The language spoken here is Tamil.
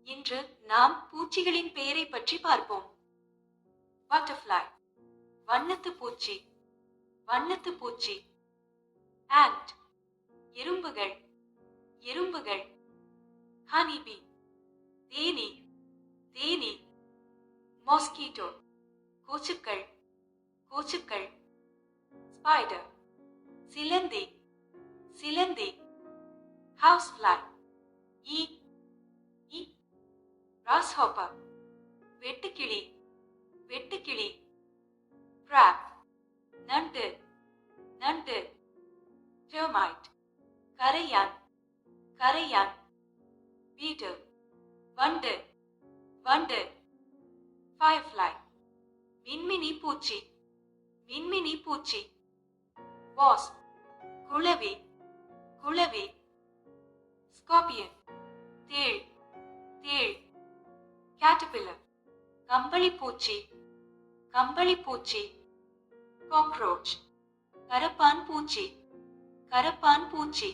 இன்று நாம் பூச்சிகளின் பெயரை பற்றி பார்ப்போம். பட்டர்ஃப்ளை, வண்ணத்து பூச்சி, வண்ணத்து பூச்சி. ஆண்ட், எறும்புகள், எறும்புகள். ஹனிபி, தேனி, தேனி. மொஸ்கிட்டோ, கொசுக்கள், கொசுக்கள். ஸ்பைடர், சிலந்தி, சிலந்தி. ஹவுஸ்ஃப்ளை, ஈ, ஈ. கிராஸ்ஹாப்பர், வெட்டுக்கிளி, வெட்டுக்கிளி. கிராப், நண்டு, நண்டு. டெர்மைட், கரையான், கரையான். பீட்டல், வண்டு, வண்டு. ஃபயர்ஃப்ளை, மின்மினி பூச்சி, மின்மினி பூச்சி. வாஸ்ப், குளவி, குளவி. ஸ்கார்பியன், தேள், தேள். கேட்டர்பில்லர், கம்பளி பூச்சி, கம்பளி பூச்சி. காக்ரோச், கரப்பான் பூச்சி, கரப்பான் பூச்சி.